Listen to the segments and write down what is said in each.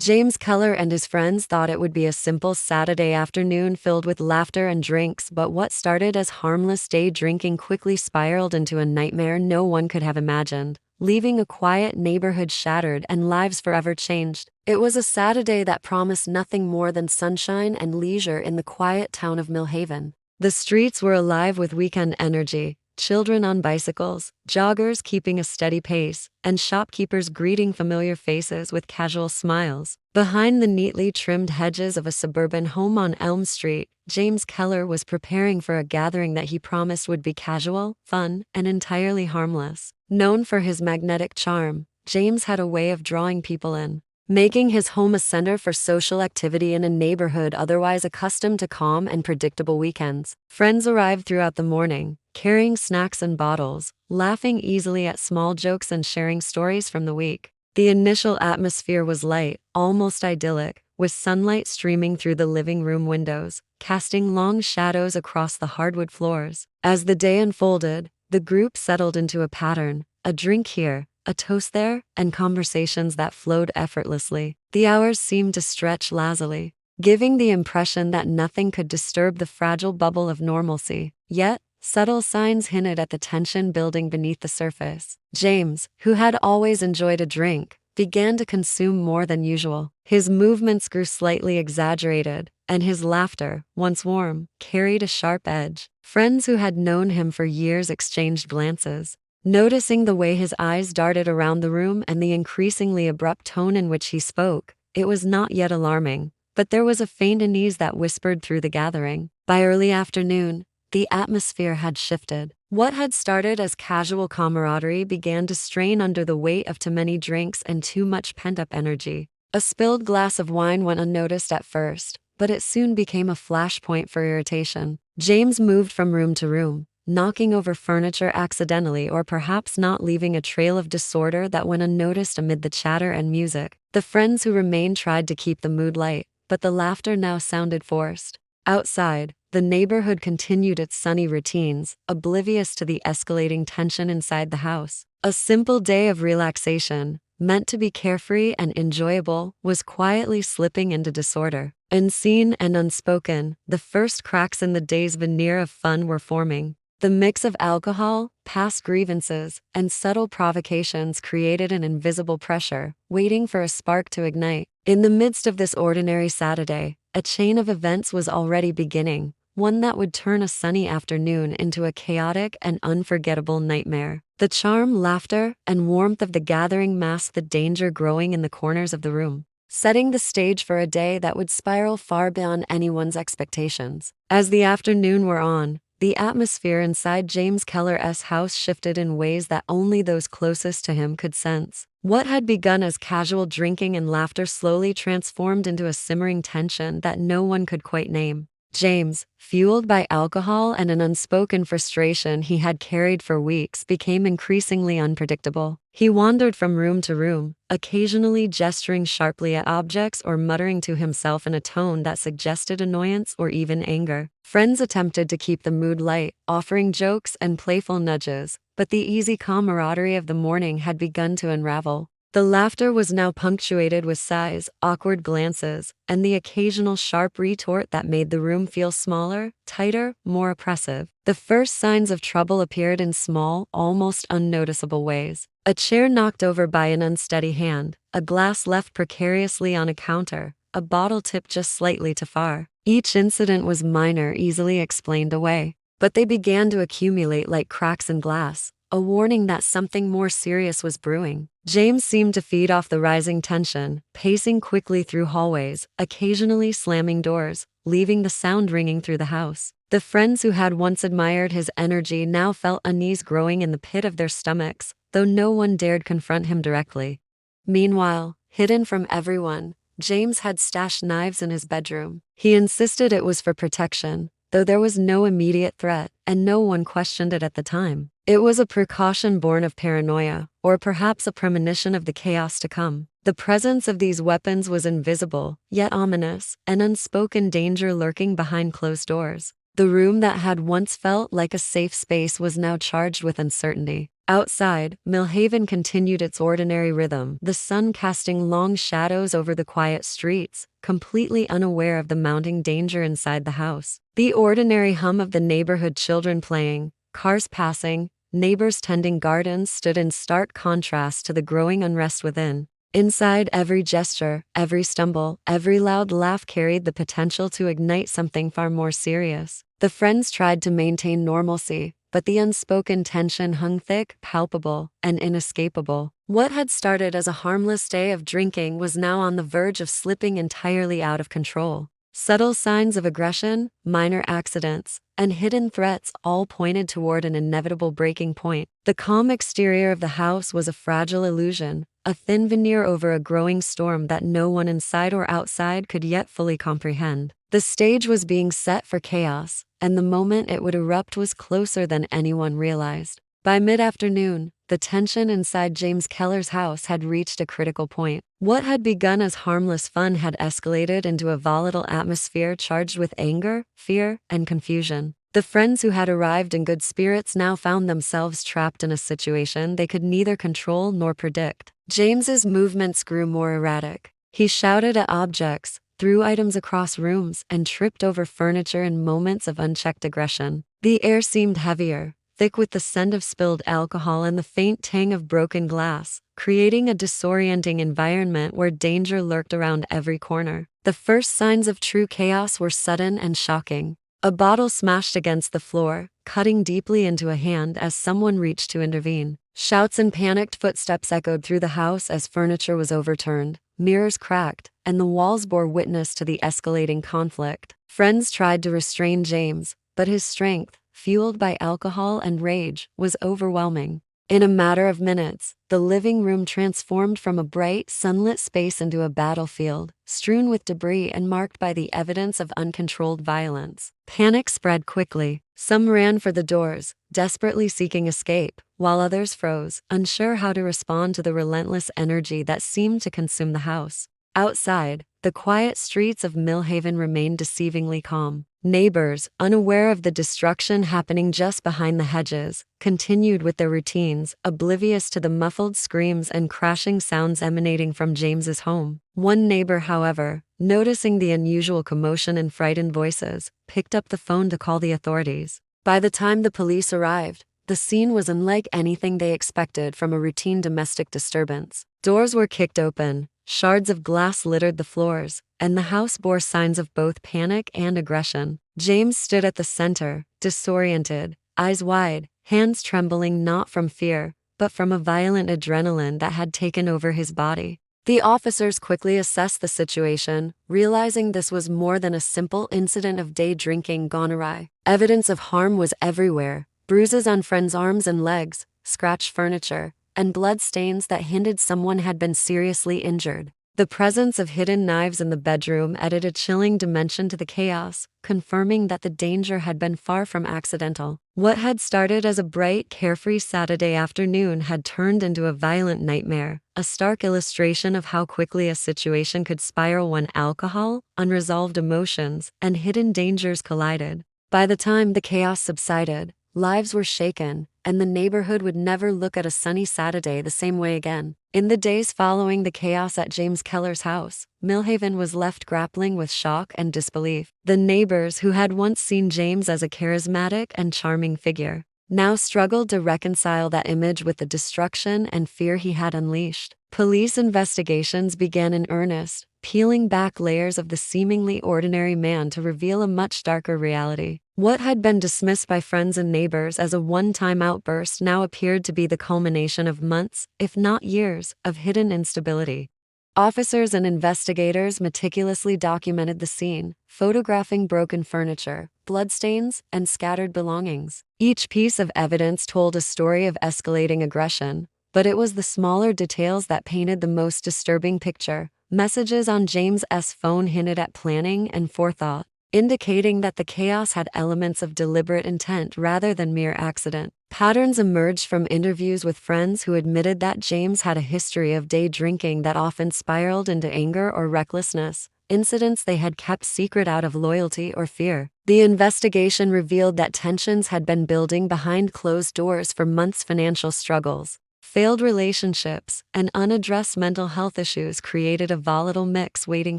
James Keller and his friends thought it would be a simple Saturday afternoon filled with laughter and drinks, but what started as harmless day drinking quickly spiraled into a nightmare no one could have imagined, leaving a quiet neighborhood shattered and lives forever changed. It was a Saturday that promised nothing more than sunshine and leisure in the quiet town of Millhaven. The streets were alive with weekend energy. Children on bicycles, joggers keeping a steady pace, and shopkeepers greeting familiar faces with casual smiles. Behind the neatly trimmed hedges of a suburban home on Elm Street, James Keller was preparing for a gathering that he promised would be casual, fun, and entirely harmless. Known for his magnetic charm, James had a way of drawing people in, making his home a center for social activity in a neighborhood otherwise accustomed to calm and predictable weekends. Friends arrived throughout the morning, carrying snacks and bottles, laughing easily at small jokes and sharing stories from the week. The initial atmosphere was light, almost idyllic, with sunlight streaming through the living room windows, casting long shadows across the hardwood floors. As the day unfolded, the group settled into a pattern, a drink here, a toast there, and conversations that flowed effortlessly. The hours seemed to stretch lazily, giving the impression that nothing could disturb the fragile bubble of normalcy. Yet, subtle signs hinted at the tension building beneath the surface. James, who had always enjoyed a drink, began to consume more than usual. His movements grew slightly exaggerated, and his laughter, once warm, carried a sharp edge. Friends who had known him for years exchanged glances, noticing the way his eyes darted around the room and the increasingly abrupt tone in which he spoke. It was not yet alarming, but there was a faint unease that whispered through the gathering. By early afternoon, the atmosphere had shifted. What had started as casual camaraderie began to strain under the weight of too many drinks and too much pent-up energy. A spilled glass of wine went unnoticed at first, but it soon became a flashpoint for irritation. James moved from room to room, knocking over furniture accidentally or perhaps not leaving a trail of disorder that went unnoticed amid the chatter and music. The friends who remained tried to keep the mood light, but the laughter now sounded forced. Outside, the neighborhood continued its sunny routines, oblivious to the escalating tension inside the house. A simple day of relaxation, meant to be carefree and enjoyable, was quietly slipping into disorder. Unseen and unspoken, the first cracks in the day's veneer of fun were forming. The mix of alcohol, past grievances, and subtle provocations created an invisible pressure, waiting for a spark to ignite. In the midst of this ordinary Saturday, a chain of events was already beginning, one that would turn a sunny afternoon into a chaotic and unforgettable nightmare. The charm, laughter, and warmth of the gathering masked the danger growing in the corners of the room, setting the stage for a day that would spiral far beyond anyone's expectations. As the afternoon wore on, the atmosphere inside James Keller's house shifted in ways that only those closest to him could sense. What had begun as casual drinking and laughter slowly transformed into a simmering tension that no one could quite name. James, fueled by alcohol and an unspoken frustration he had carried for weeks, became increasingly unpredictable. He wandered from room to room, occasionally gesturing sharply at objects or muttering to himself in a tone that suggested annoyance or even anger. Friends attempted to keep the mood light, offering jokes and playful nudges, but the easy camaraderie of the morning had begun to unravel. The laughter was now punctuated with sighs, awkward glances, and the occasional sharp retort that made the room feel smaller, tighter, more oppressive. The first signs of trouble appeared in small, almost unnoticeable ways. A chair knocked over by an unsteady hand, a glass left precariously on a counter, a bottle tipped just slightly too far. Each incident was minor, easily explained away, but they began to accumulate like cracks in glass, a warning that something more serious was brewing. James seemed to feed off the rising tension, pacing quickly through hallways, occasionally slamming doors, leaving the sound ringing through the house. The friends who had once admired his energy now felt unease growing in the pit of their stomachs, though no one dared confront him directly. Meanwhile, hidden from everyone, James had stashed knives in his bedroom. He insisted it was for protection, though there was no immediate threat, and no one questioned it at the time. It was a precaution born of paranoia, or perhaps a premonition of the chaos to come. The presence of these weapons was invisible, yet ominous, an unspoken danger lurking behind closed doors. The room that had once felt like a safe space was now charged with uncertainty. Outside, Millhaven continued its ordinary rhythm, the sun casting long shadows over the quiet streets, completely unaware of the mounting danger inside the house. The ordinary hum of the neighborhood children playing, cars passing, neighbors tending gardens stood in stark contrast to the growing unrest within. Inside, every gesture, every stumble, every loud laugh carried the potential to ignite something far more serious. The friends tried to maintain normalcy, but the unspoken tension hung thick, palpable, and inescapable. What had started as a harmless day of drinking was now on the verge of slipping entirely out of control. Subtle signs of aggression, minor accidents, and hidden threats all pointed toward an inevitable breaking point. The calm exterior of the house was a fragile illusion, a thin veneer over a growing storm that no one inside or outside could yet fully comprehend. The stage was being set for chaos, and the moment it would erupt was closer than anyone realized. By mid-afternoon, the tension inside James Keller's house had reached a critical point. What had begun as harmless fun had escalated into a volatile atmosphere charged with anger, fear, and confusion. The friends who had arrived in good spirits now found themselves trapped in a situation they could neither control nor predict. James's movements grew more erratic. He shouted at objects, threw items across rooms, and tripped over furniture in moments of unchecked aggression. The air seemed heavier, thick with the scent of spilled alcohol and the faint tang of broken glass, creating a disorienting environment where danger lurked around every corner. The first signs of true chaos were sudden and shocking. A bottle smashed against the floor, cutting deeply into a hand as someone reached to intervene. Shouts and panicked footsteps echoed through the house as furniture was overturned, mirrors cracked, and the walls bore witness to the escalating conflict. Friends tried to restrain James, but his strength, fueled by alcohol and rage, was overwhelming. In a matter of minutes, the living room transformed from a bright, sunlit space into a battlefield, strewn with debris and marked by the evidence of uncontrolled violence. Panic spread quickly. Some ran for the doors, desperately seeking escape, while others froze, unsure how to respond to the relentless energy that seemed to consume the house. Outside, the quiet streets of Millhaven remained deceivingly calm. Neighbors, unaware of the destruction happening just behind the hedges, continued with their routines, oblivious to the muffled screams and crashing sounds emanating from James's home. One neighbor, however, noticing the unusual commotion and frightened voices, picked up the phone to call the authorities. By the time the police arrived, the scene was unlike anything they expected from a routine domestic disturbance. Doors were kicked open, shards of glass littered the floors, and the house bore signs of both panic and aggression. James stood at the center, disoriented, eyes wide, hands trembling not from fear, but from a violent adrenaline that had taken over his body. The officers quickly assessed the situation, realizing this was more than a simple incident of day drinking gone awry. Evidence of harm was everywhere: bruises on friends' arms and legs, scratched furniture, and blood stains that hinted someone had been seriously injured. The presence of hidden knives in the bedroom added a chilling dimension to the chaos, confirming that the danger had been far from accidental. What had started as a bright, carefree Saturday afternoon had turned into a violent nightmare, a stark illustration of how quickly a situation could spiral when alcohol, unresolved emotions, and hidden dangers collided. By the time the chaos subsided, lives were shaken, and the neighborhood would never look at a sunny Saturday the same way again. In the days following the chaos at James Keller's house, Millhaven was left grappling with shock and disbelief. The neighbors who had once seen James as a charismatic and charming figure now struggled to reconcile that image with the destruction and fear he had unleashed. Police investigations began in earnest, peeling back layers of the seemingly ordinary man to reveal a much darker reality. What had been dismissed by friends and neighbors as a one-time outburst now appeared to be the culmination of months, if not years, of hidden instability. Officers and investigators meticulously documented the scene, photographing broken furniture, bloodstains, and scattered belongings. Each piece of evidence told a story of escalating aggression, but it was the smaller details that painted the most disturbing picture. Messages on James's phone hinted at planning and forethought, indicating that the chaos had elements of deliberate intent rather than mere accident. Patterns emerged from interviews with friends who admitted that James had a history of day drinking that often spiraled into anger or recklessness, incidents they had kept secret out of loyalty or fear. The investigation revealed that tensions had been building behind closed doors for months. Financial struggles, failed relationships, and unaddressed mental health issues created a volatile mix waiting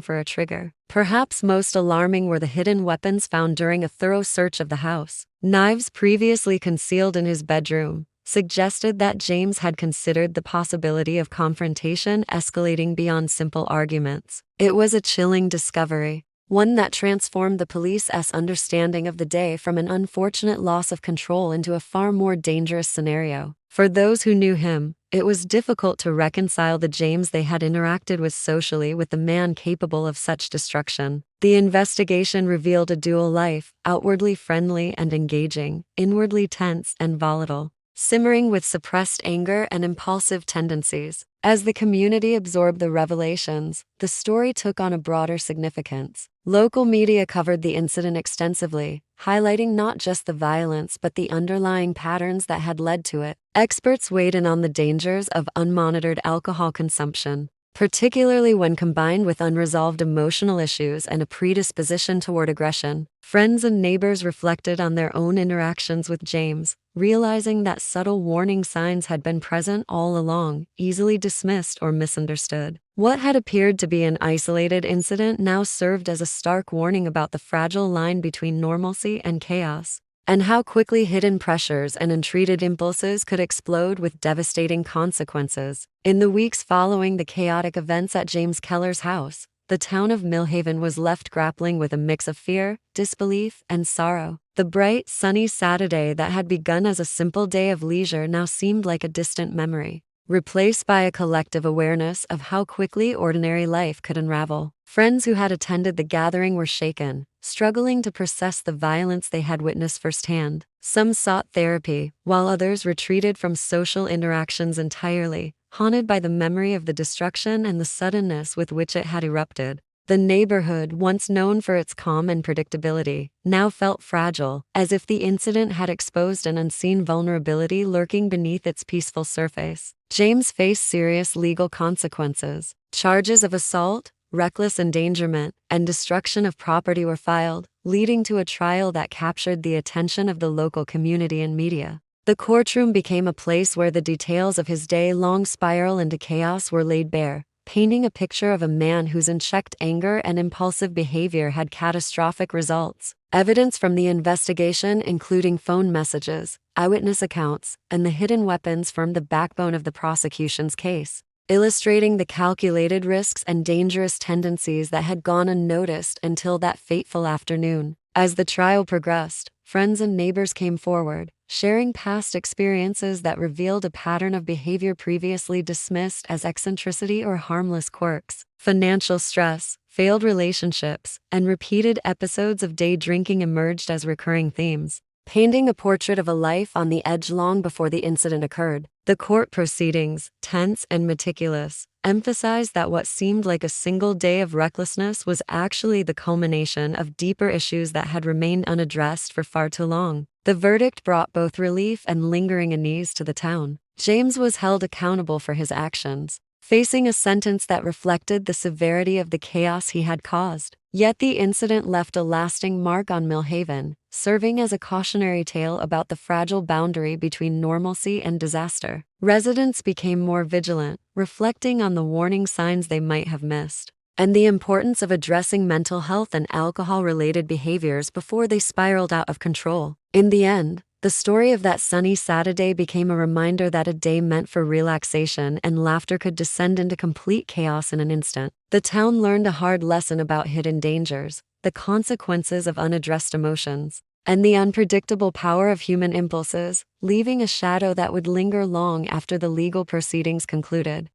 for a trigger. Perhaps most alarming were the hidden weapons found during a thorough search of the house. Knives previously concealed in his bedroom suggested that James had considered the possibility of confrontation escalating beyond simple arguments. It was a chilling discovery, one that transformed the police's understanding of the day from an unfortunate loss of control into a far more dangerous scenario. For those who knew him, it was difficult to reconcile the James they had interacted with socially with the man capable of such destruction. The investigation revealed a dual life, outwardly friendly and engaging, inwardly tense and volatile, simmering with suppressed anger and impulsive tendencies. As the community absorbed the revelations, the story took on a broader significance. Local media covered the incident extensively, highlighting not just the violence but the underlying patterns that had led to it. Experts weighed in on the dangers of unmonitored alcohol consumption, particularly when combined with unresolved emotional issues and a predisposition toward aggression. Friends and neighbors reflected on their own interactions with James, realizing that subtle warning signs had been present all along, easily dismissed or misunderstood. What had appeared to be an isolated incident now served as a stark warning about the fragile line between normalcy and chaos, and how quickly hidden pressures and untreated impulses could explode with devastating consequences. In the weeks following the chaotic events at James Keller's house, the town of Millhaven was left grappling with a mix of fear, disbelief, and sorrow. The bright, sunny Saturday that had begun as a simple day of leisure now seemed like a distant memory, replaced by a collective awareness of how quickly ordinary life could unravel. Friends who had attended the gathering were shaken, struggling to process the violence they had witnessed firsthand. Some sought therapy, while others retreated from social interactions entirely, haunted by the memory of the destruction and the suddenness with which it had erupted. The neighborhood, once known for its calm and predictability, now felt fragile, as if the incident had exposed an unseen vulnerability lurking beneath its peaceful surface. James faced serious legal consequences. Charges of assault, reckless endangerment, and destruction of property were filed, leading to a trial that captured the attention of the local community and media. The courtroom became a place where the details of his day-long spiral into chaos were laid bare, painting a picture of a man whose unchecked anger and impulsive behavior had catastrophic results. Evidence from the investigation, including phone messages, eyewitness accounts, and the hidden weapons, formed the backbone of the prosecution's case, illustrating the calculated risks and dangerous tendencies that had gone unnoticed until that fateful afternoon. As the trial progressed, friends and neighbors came forward, sharing past experiences that revealed a pattern of behavior previously dismissed as eccentricity or harmless quirks. Financial stress, failed relationships, and repeated episodes of day drinking emerged as recurring themes, painting a portrait of a life on the edge long before the incident occurred. The court proceedings, tense and meticulous, emphasized that what seemed like a single day of recklessness was actually the culmination of deeper issues that had remained unaddressed for far too long. The verdict brought both relief and lingering unease to the town. James was held accountable for his actions, facing a sentence that reflected the severity of the chaos he had caused. Yet the incident left a lasting mark on Millhaven, serving as a cautionary tale about the fragile boundary between normalcy and disaster. Residents became more vigilant, reflecting on the warning signs they might have missed, and the importance of addressing mental health and alcohol-related behaviors before they spiraled out of control. In the end, the story of that sunny Saturday became a reminder that a day meant for relaxation and laughter could descend into complete chaos in an instant. The town learned a hard lesson about hidden dangers, the consequences of unaddressed emotions, and the unpredictable power of human impulses, leaving a shadow that would linger long after the legal proceedings concluded.